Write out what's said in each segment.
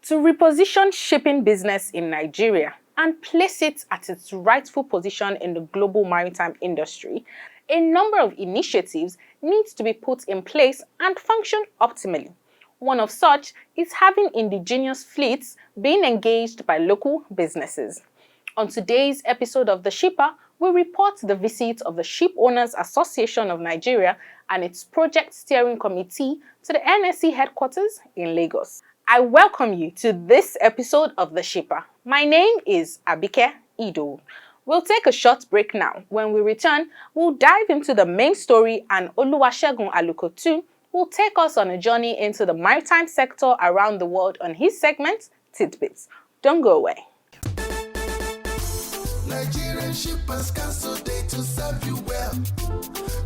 To reposition shipping business in Nigeria and place it at its rightful position in the global maritime industry, a number of initiatives need to be put in place and function optimally. One of such is having indigenous fleets being engaged by local businesses. On today's episode of The Shipper, we report the visit of the Ship Owners Association of Nigeria and its Project Steering Committee to the NSC headquarters in Lagos. I welcome you to this episode of The Shipper. My name is Abike Ido. We'll take a short break now. When we return, we'll dive into the main story and Oluwasegun Alukotu will take us on a journey into the maritime sector around the world on his segment, Tidbits. Don't go away. Nigerian Shippers Council Day to serve you well.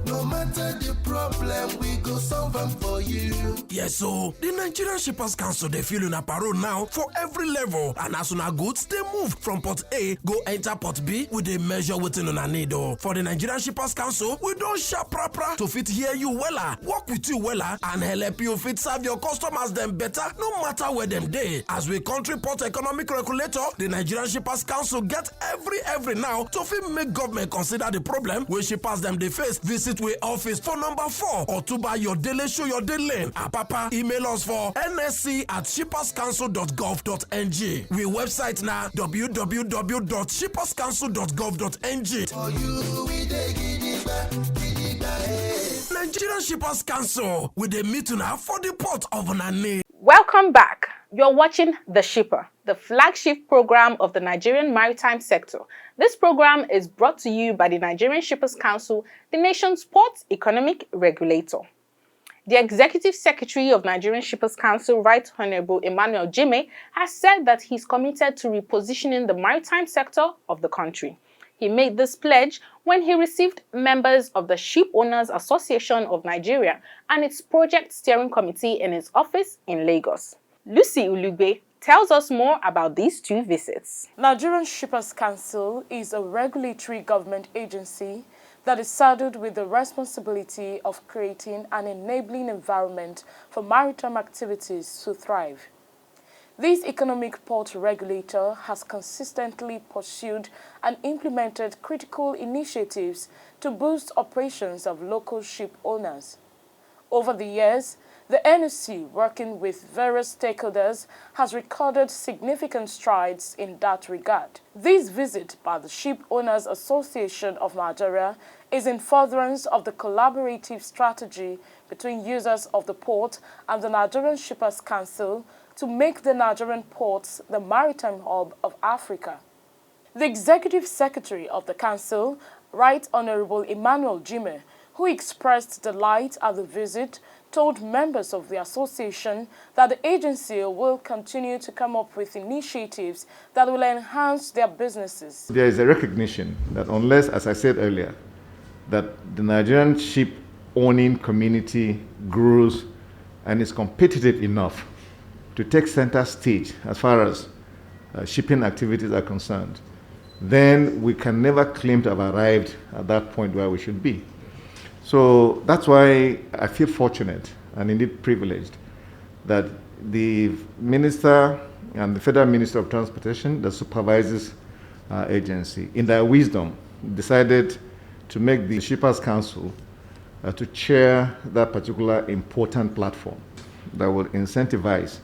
No matter the problem, we go solve them for you. Yes, so the Nigerian Shippers Council, they feel in a parole now for every level. And as soon as goods, they move from port A, go enter port B with a measure within on a need. For the Nigerian Shippers Council, we don't sharp proper to fit hear you wella, work with you wella, and help you fit serve your customers them better, no matter where them day. As we country port economic regulator, the Nigerian Shippers Council get every now to fit make government consider the problem when shippers them they face. Visit we office for number 4 or to buy your daily show your daily. Papa, email us for nsc@shipperscouncil.gov.ng. We website now www.shipperscouncil.gov.ng. For you, we dey gidigba, Nigerian Shippers Council with a meeting now for the port of Nane. Welcome back. You're watching The Shipper, the flagship program of the Nigerian maritime sector. This program is brought to you by the Nigerian Shippers Council, the nation's port economic regulator. The Executive Secretary of Nigerian Shippers Council, Right Honorable Emmanuel Jime, has said that he's committed to repositioning the maritime sector of the country. He made this pledge when he received members of the Ship Owners Association of Nigeria and its Project Steering Committee in his office in Lagos. Lucy Ulugbe tells us more about these two visits. Nigerian Shippers Council is a regulatory government agency that is saddled with the responsibility of creating an enabling environment for maritime activities to thrive. This economic port regulator has consistently pursued and implemented critical initiatives to boost operations of local ship owners. Over the years, the NSC, working with various stakeholders, has recorded significant strides in that regard. This visit by the Ship Owners Association of Nigeria is in furtherance of the collaborative strategy between users of the port and the Nigerian Shippers Council to make the Nigerian ports the maritime hub of Africa. The Executive Secretary of the Council, Right Honorable Emmanuel Jime, who expressed delight at the visit, told members of the association that the agency will continue to come up with initiatives that will enhance their businesses. There is a recognition that unless, as I said earlier, that the Nigerian ship owning community grows and is competitive enough to take center stage as far as shipping activities are concerned, then we can never claim to have arrived at that point where we should be. So that's why I feel fortunate and indeed privileged that the Minister and the Federal Minister of Transportation that supervises our agency, in their wisdom, decided to make the Shippers Council to chair that particular important platform that will incentivize.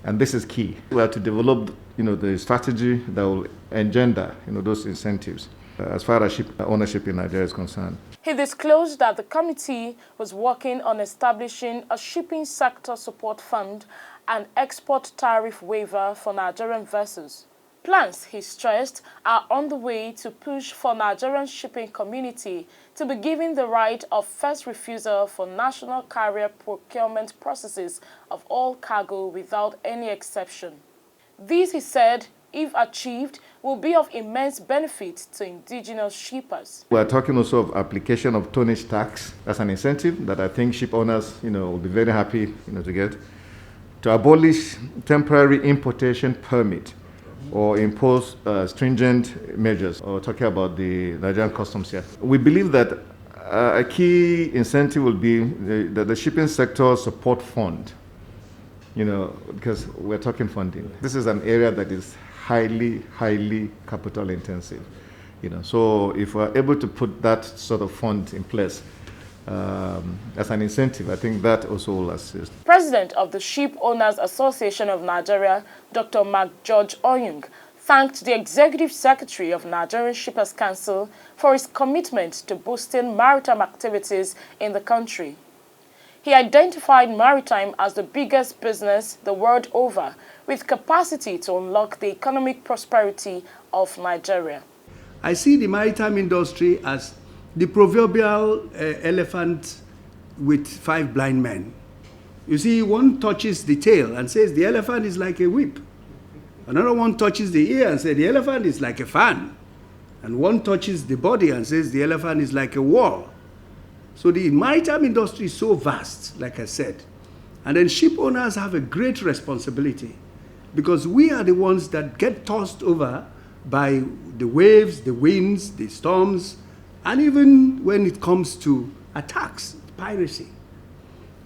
And this is key. We have to develop, the strategy that will engender, those incentives as far as ship ownership in Nigeria is concerned. He disclosed that the committee was working on establishing a shipping sector support fund and export tariff waiver for Nigerian vessels. Plans, he stressed, are on the way to push for Nigerian shipping community to be given the right of first refusal for national carrier procurement processes of all cargo without any exception. This, he said, if achieved, will be of immense benefit to indigenous shippers. We are talking also of application of tonnage tax. That's an incentive that I think ship owners, will be very happy, to get. To abolish temporary importation permit or impose stringent measures, or talking about the Nigerian customs here. We believe that a key incentive will be the shipping sector support fund, because we're talking funding. This is an area that is highly capital intensive, So if we're able to put that sort of fund in place as an incentive, I think that also will assist. President of the Ship Owners Association of Nigeria, Dr. Mark George Oyung, thanked the Executive Secretary of Nigerian Shippers Council for his commitment to boosting maritime activities in the country. He identified maritime as the biggest business the world over, with capacity to unlock the economic prosperity of Nigeria. I see the maritime industry as the proverbial elephant with 5 blind men. You see, one touches the tail and says the elephant is like a whip. Another one touches the ear and says the elephant is like a fan. And one touches the body and says the elephant is like a wall. So the maritime industry is so vast, like I said. And then ship owners have a great responsibility, because we are the ones that get tossed over by the waves, the winds, the storms, and even when it comes to attacks, piracy.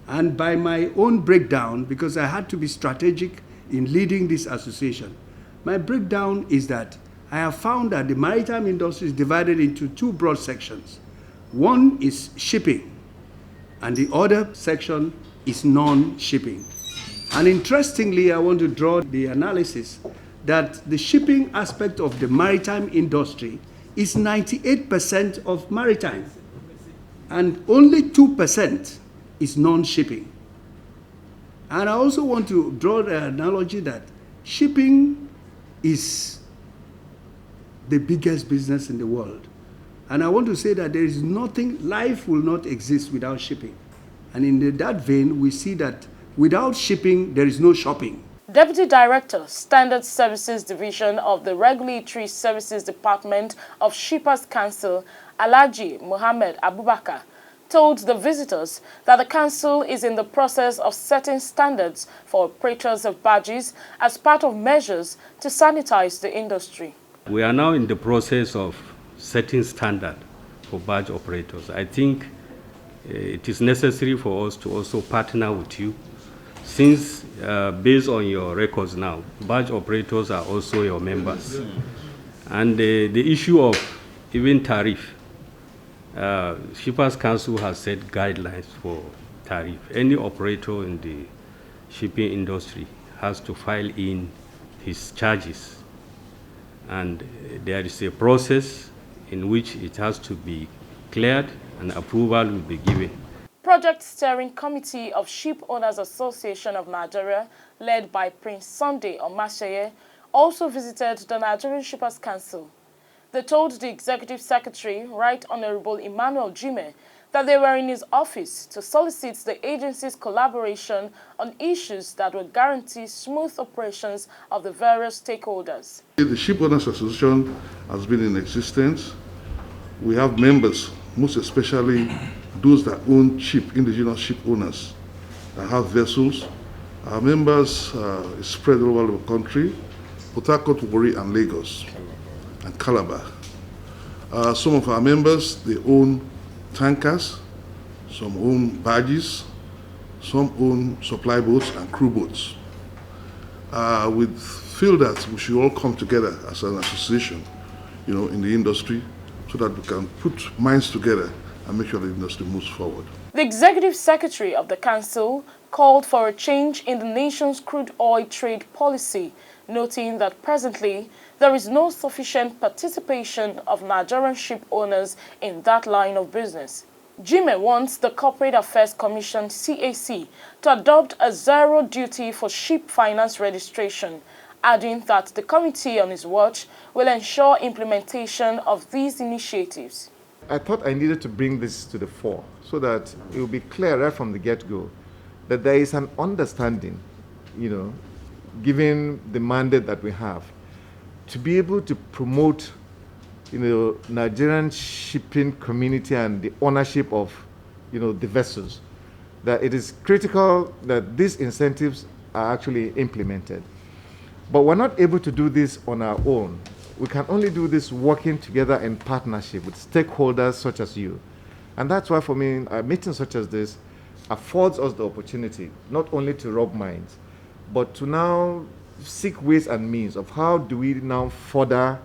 And by my own breakdown, because I had to be strategic in leading this association, my breakdown is that I have found that the maritime industry is divided into 2 broad sections. One is shipping, and the other section is non-shipping. And interestingly, I want to draw the analysis that the shipping aspect of the maritime industry is 98% of maritime, and only 2% is non-shipping. And I also want to draw the analogy that shipping is the biggest business in the world. And I want to say that there is nothing, life will not exist without shipping. And in that vein, we see that without shipping, there is no shopping. Deputy Director, Standard Services Division of the Regulatory Services Department of Shippers Council, Alhaji Mohammed Abubakar, told the visitors that the council is in the process of setting standards for operators of barges as part of measures to sanitize the industry. We are now in the process of setting standard for barge operators. I think it is necessary for us to also partner with you, since based on your records now, barge operators are also your members. And the issue of even tariff, Shippers Council has set guidelines for tariff. Any operator in the shipping industry has to file in his charges. And there is a process in which it has to be cleared and approval will be given. Project Steering Committee of Ship Owners Association of Nigeria, led by Prince Sunday Omaseye, also visited the Nigerian Shippers Council. They told the Executive Secretary, Right Honorable Emmanuel Jime, that they were in his office to solicit the agency's collaboration on issues that would guarantee smooth operations of the various stakeholders. The Ship Owners Association has been in existence. We have members, most especially those that own indigenous ship owners that have vessels. Our members spread all over the country, Port Harcourt, Warri, and Lagos, and Calabar. Some of our members, they own tankers, some own barges, some own supply boats and crew boats. We feel that we should all come together as an association, in the industry, so that we can put minds together and make sure the industry moves forward. The Executive Secretary of the Council called for a change in the nation's crude oil trade policy, noting that presently there is no sufficient participation of Nigerian ship owners in that line of business. Jime wants the Corporate Affairs Commission (CAC) to adopt a zero duty for ship finance registration, adding that the committee on his watch will ensure implementation of these initiatives. I thought I needed to bring this to the fore so that it will be clear right from the get-go that there is an understanding, given the mandate that we have, to be able to promote, Nigerian shipping community and the ownership of, the vessels, that it is critical that these incentives are actually implemented. But we're not able to do this on our own. We can only do this working together in partnership with stakeholders such as you. And that's why for me, a meeting such as this affords us the opportunity not only to rub minds, but to now seek ways and means of how do we now further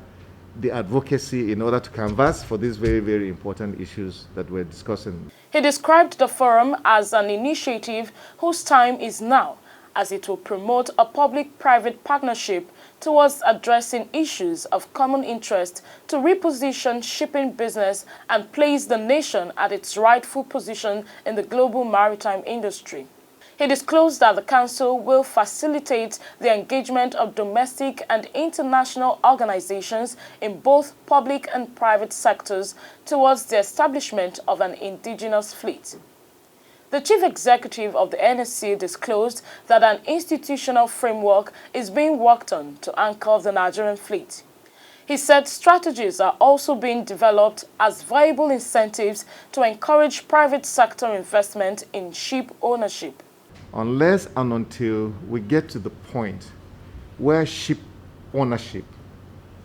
the advocacy in order to canvass for these very, very important issues that we're discussing. He described the forum as an initiative whose time is now, as it will promote a public-private partnership towards addressing issues of common interest to reposition shipping business and place the nation at its rightful position in the global maritime industry. He disclosed that the Council will facilitate the engagement of domestic and international organizations in both public and private sectors towards the establishment of an indigenous fleet. The Chief Executive of the NSC disclosed that an institutional framework is being worked on to anchor the Nigerian fleet. He said strategies are also being developed as viable incentives to encourage private sector investment in ship ownership. Unless and until we get to the point where ship ownership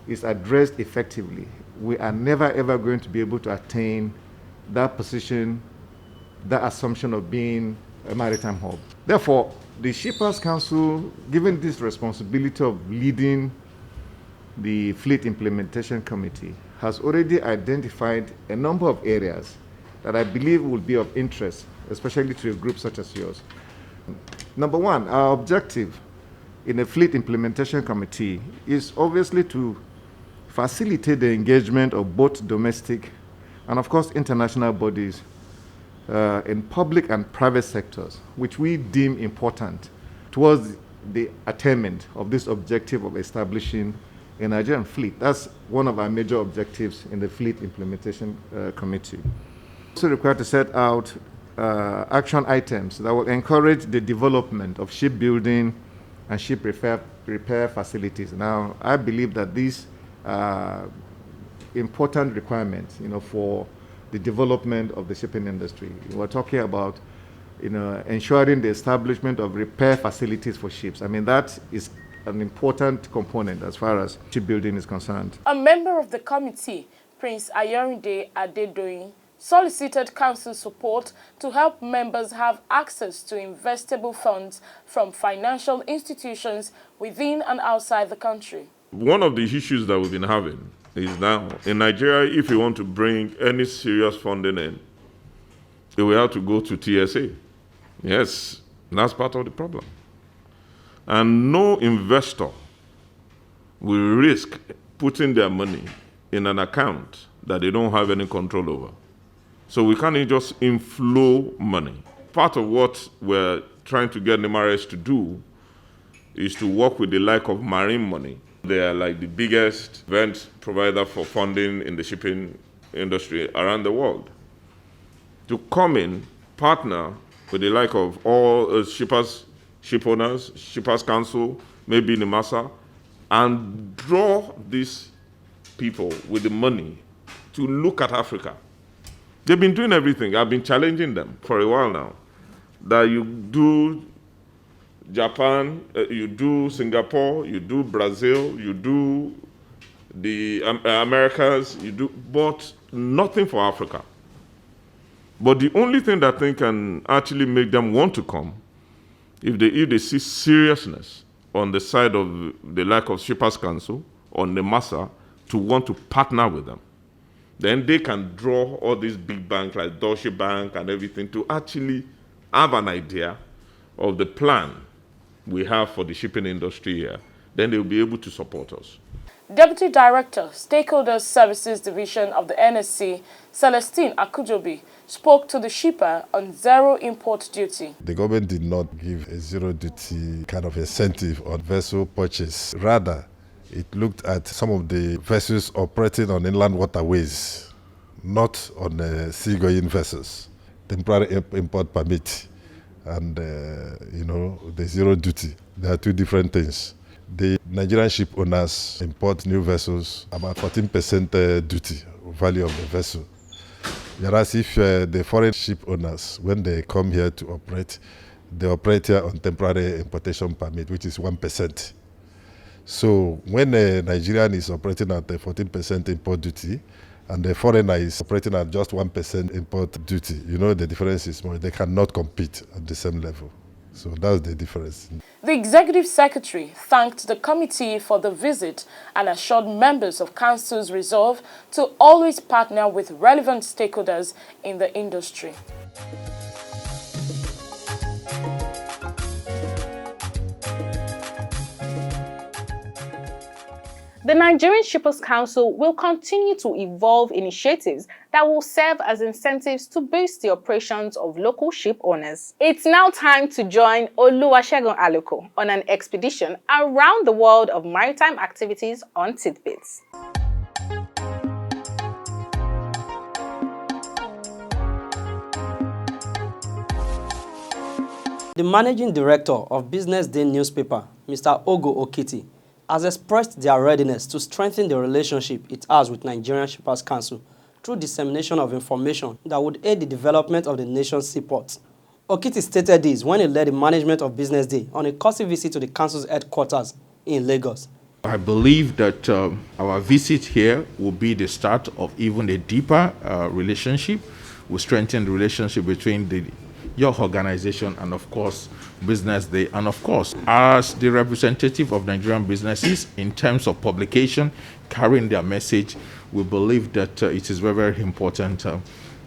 is addressed effectively, we are never ever going to be able to attain that position, that assumption of being a maritime hub. Therefore, the Shippers Council, given this responsibility of leading the Fleet Implementation Committee, has already identified a number of areas that I believe will be of interest, especially to a group such as yours. Number one, our objective in the Fleet Implementation Committee is obviously to facilitate the engagement of both domestic and, of course, international bodies in public and private sectors, which we deem important towards the attainment of this objective of establishing a Nigerian fleet. That's one of our major objectives in the Fleet Implementation Committee. Also required to set out action items that will encourage the development of shipbuilding and ship repair facilities. Now, I believe that these are important requirements, for the development of the shipping industry. We're talking about, ensuring the establishment of repair facilities for ships. I mean, that is an important component as far as shipbuilding is concerned. A member of the committee, Prince Ayorinde Adedoyin, solicited council support to help members have access to investable funds from financial institutions within and outside the country. One of the issues that we've been having is now, in Nigeria, if you want to bring any serious funding in, you will have to go to TSA. Yes, that's part of the problem. And no investor will risk putting their money in an account that they don't have any control over. So we can't just inflow money. Part of what we're trying to get NMRS to do is to work with the like of Marine Money. They are like the biggest event provider for funding in the shipping industry around the world. To come in, partner with the like of all shippers, ship owners, Shippers Council, maybe NIMASA, and draw these people with the money to look at Africa. They've been doing everything. I've been challenging them for a while now. That you do Japan, you do Singapore, you do Brazil, you do the Americas, you do, but nothing for Africa. But the only thing that I think can actually make them want to come, if they see seriousness on the side of the lack of Shippers Council, on the massa, to want to partner with them. then they can draw all these big banks like Deutsche Bank and everything to actually have an idea of the plan we have for the shipping industry here. Then they'll be able to support us. Deputy Director, Stakeholder Services Division of the NSC, Celestine Akujobi, spoke to the shipper on zero import duty. The government did not give a zero duty kind of incentive on vessel purchase. Rather, it looked at some of the vessels operating on inland waterways, not on seagoing vessels. Temporary import permit and the zero duty. They are two different things. The Nigerian ship owners import new vessels about 14% duty value of the vessel. Whereas if the foreign ship owners, when they come here to operate, they operate here on temporary importation permit, which is 1%. So when a Nigerian is operating at a 14% import duty, and the foreigner is operating at just 1% import duty, the difference is more. They cannot compete at the same level. So that's the difference. The Executive Secretary thanked the committee for the visit and assured members of Council's resolve to always partner with relevant stakeholders in the industry. The Nigerian Shippers Council will continue to evolve initiatives that will serve as incentives to boost the operations of local ship owners. It's now time to join Oluwasegun Aloko on an expedition around the world of maritime activities on Tidbits. The Managing Director of Business Day newspaper, Mr. Ogo Okiti, has expressed their readiness to strengthen the relationship it has with Nigerian Shippers Council through dissemination of information that would aid the development of the nation's seaports. Okiti stated this when he led the management of Business Day on a courtesy visit to the council's headquarters in Lagos. I believe that our visit here will be the start of even a deeper relationship. We'll strengthen the relationship between your organization and, of course, Business Day. And, of course, as the representative of Nigerian businesses in terms of publication, carrying their message, we believe that it is very, very important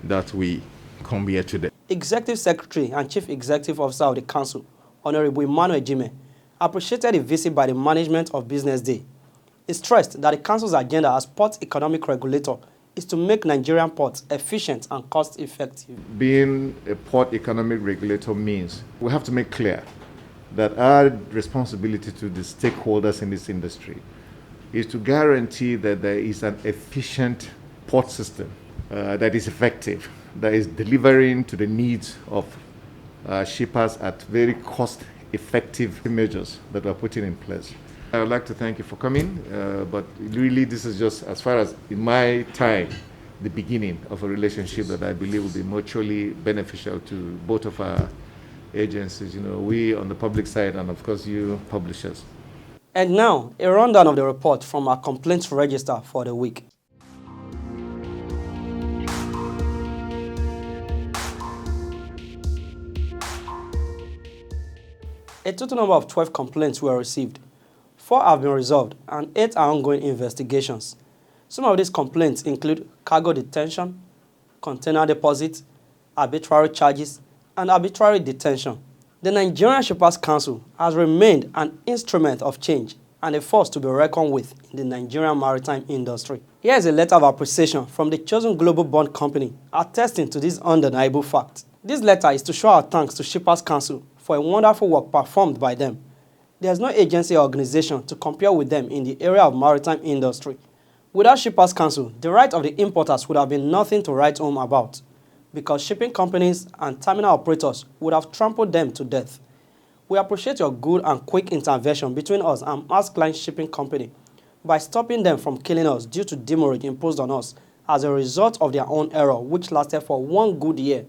that we come here today. Executive Secretary and Chief Executive Officer of the Council, Honorable Emmanuel Jime, appreciated the visit by the management of Business Day. He stressed that the Council's agenda as port economic regulator is to make Nigerian ports efficient and cost-effective. Being a port economic regulator means we have to make clear that our responsibility to the stakeholders in this industry is to guarantee that there is an efficient port system that is effective, that is delivering to the needs of shippers at very cost-effective measures that we're putting in place. I would like to thank you for coming, but really this is just, as far as in my time, the beginning of a relationship that I believe will be mutually beneficial to both of our agencies, we on the public side and of course you publishers. And now, a rundown of the report from our complaints register for the week. A total number of 12 complaints were received. 4 have been resolved and 8 are ongoing investigations. Some of these complaints include cargo detention, container deposit, arbitrary charges, and arbitrary detention. The Nigerian Shippers Council has remained an instrument of change and a force to be reckoned with in the Nigerian maritime industry. Here is a letter of appreciation from the chosen global bond company attesting to this undeniable fact. This letter is to show our thanks to Shippers Council for a wonderful work performed by them. There is no agency or organization to compare with them in the area of maritime industry. Without Shippers Council, the right of the importers would have been nothing to write home about, because shipping companies and terminal operators would have trampled them to death. We appreciate your good and quick intervention between us and Maersk Line Shipping Company by stopping them from killing us due to demurrage imposed on us as a result of their own error, which lasted for 1 good year.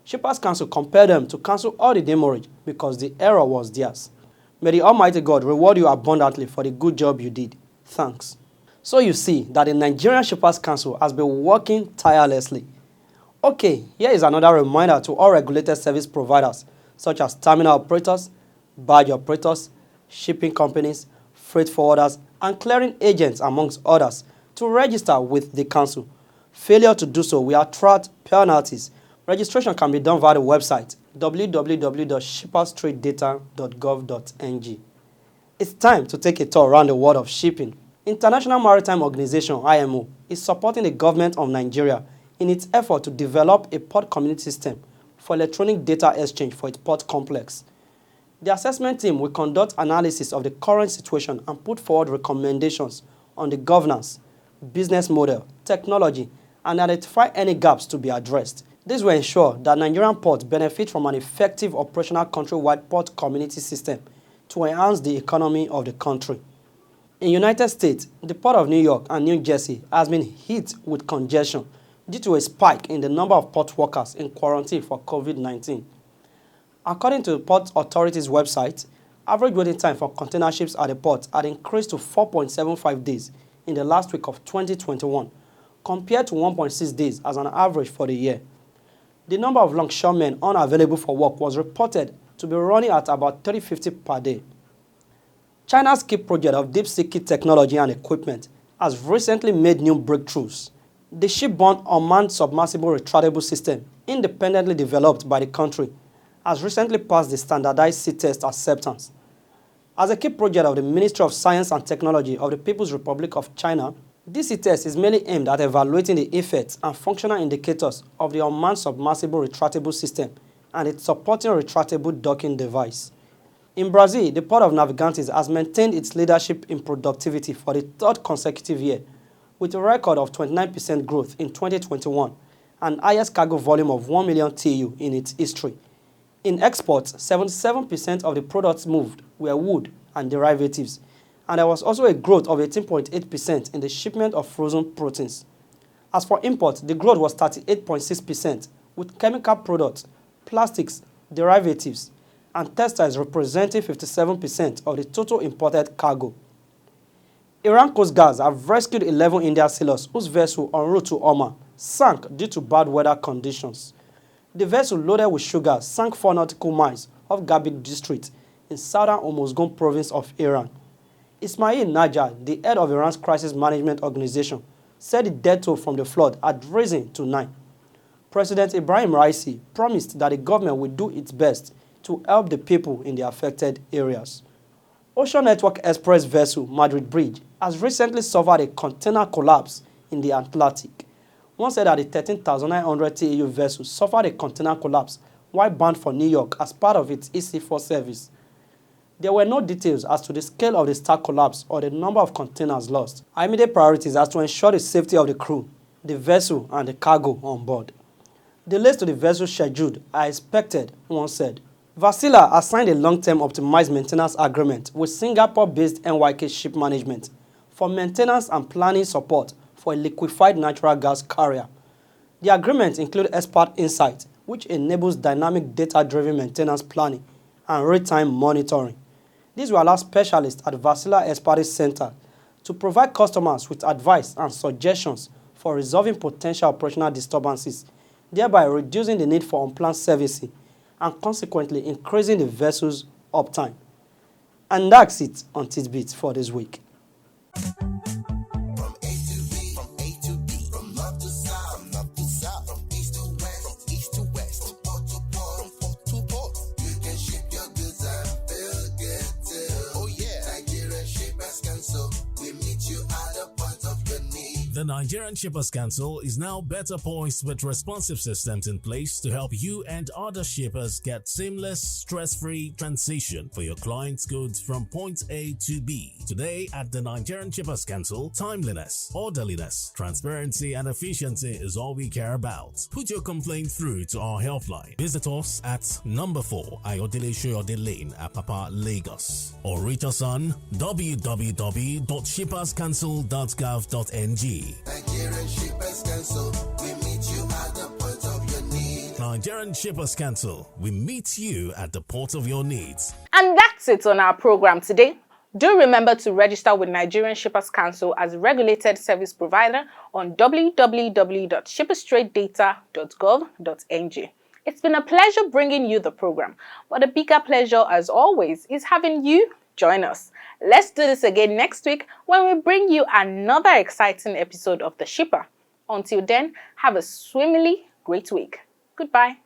Shippers Council compelled them to cancel all the demurrage because the error was theirs. May the Almighty God reward you abundantly for the good job you did. Thanks. So you see that the Nigerian Shippers Council has been working tirelessly. Okay, here is another reminder to all regulated service providers such as terminal operators, barge operators, shipping companies, freight forwarders, and clearing agents amongst others to register with the Council. Failure to do so will attract penalties. Registration can be done via the website www.shipperstradedata.gov.ng. It's time to take a tour around the world of shipping. International Maritime Organization (IMO) is supporting the government of Nigeria in its effort to develop a port community system for electronic data exchange for its port complex. The assessment team will conduct analysis of the current situation and put forward recommendations on the governance, business model, technology, and identify any gaps to be addressed. This will ensure that Nigerian ports benefit from an effective operational countrywide port community system to enhance the economy of the country. In the United States, the Port of New York and New Jersey has been hit with congestion due to a spike in the number of port workers in quarantine for COVID-19. According to the Port Authority's website, average waiting time for container ships at the port had increased to 4.75 days in the last week of 2021, compared to 1.6 days as an average for the year. The number of longshoremen unavailable for work was reported to be running at about 350 per day. China's key project of deep-sea technology and equipment has recently made new breakthroughs. The shipborne unmanned submersible retractable system, independently developed by the country, has recently passed the standardized sea test acceptance. As a key project of the Ministry of Science and Technology of the People's Republic of China, this sea test is mainly aimed at evaluating the effects and functional indicators of the unmanned submersible retractable system and its supporting retractable docking device. In Brazil, the Port of Navegantes has maintained its leadership in productivity for the third consecutive year, with a record of 29% growth in 2021 and highest cargo volume of 1 million TEU in its history. In exports, 77% of the products moved were wood and derivatives, and there was also a growth of 18.8% in the shipment of frozen proteins. As for imports, the growth was 38.6%, with chemical products, plastics, derivatives, and textiles representing 57% of the total imported cargo. Iran Coast Guards have rescued 11 Indian sailors whose vessel en route to Oman sank due to bad weather conditions. The vessel loaded with sugar sank 4 nautical miles off Gabik district in southern Hormozgan province of Iran. Ismail Najjar, the head of Iran's crisis management organization, said the death toll from the flood had risen to 9. President Ibrahim Raisi promised that the government will do its best to help the people in the affected areas. Ocean Network Express vessel Madrid Bridge has recently suffered a container collapse in the Atlantic. One said that the 13,900 TEU vessel suffered a container collapse while bound for New York as part of its EC4 service. There were no details as to the scale of the star collapse or the number of containers lost. Our immediate priorities are to ensure the safety of the crew, the vessel, and the cargo on board. Delays to the vessel scheduled are expected, one said. Vasila has signed a long-term optimized maintenance agreement with Singapore-based NYK Ship Management for maintenance and planning support for a liquefied natural gas carrier. The agreement includes expert insight, which enables dynamic data-driven maintenance planning and real-time monitoring. This will allow specialists at Vasila Expertise Center to provide customers with advice and suggestions for resolving potential operational disturbances, thereby reducing the need for unplanned servicing and consequently increasing the vessel's uptime. And that's it on Tidbits for this week. The Nigerian Shippers Council is now better poised with responsive systems in place to help you and other shippers get seamless, stress-free transition for your clients' goods from point A to B. Today at the Nigerian Shippers Council, timeliness, orderliness, transparency, and efficiency is all we care about. Put your complaint through to our helpline. Visit us at number 4 Ayodele Shoyode Lane, Apapa, Lagos, or reach us on www.shipperscouncil.gov.ng. Nigerian Shippers Council, we meet you at the point of your need. Nigerian Shippers Council, we meet you at the port of your needs. And that's it on our program today. Do remember to register with Nigerian Shippers Council as a regulated service provider on www.shipperstradedata.gov.ng. It's been a pleasure bringing you the program, but a bigger pleasure, as always, is having you join us. Let's do this again next week when we bring you another exciting episode of The Shipper. Until then, have a swimmingly great week. Goodbye.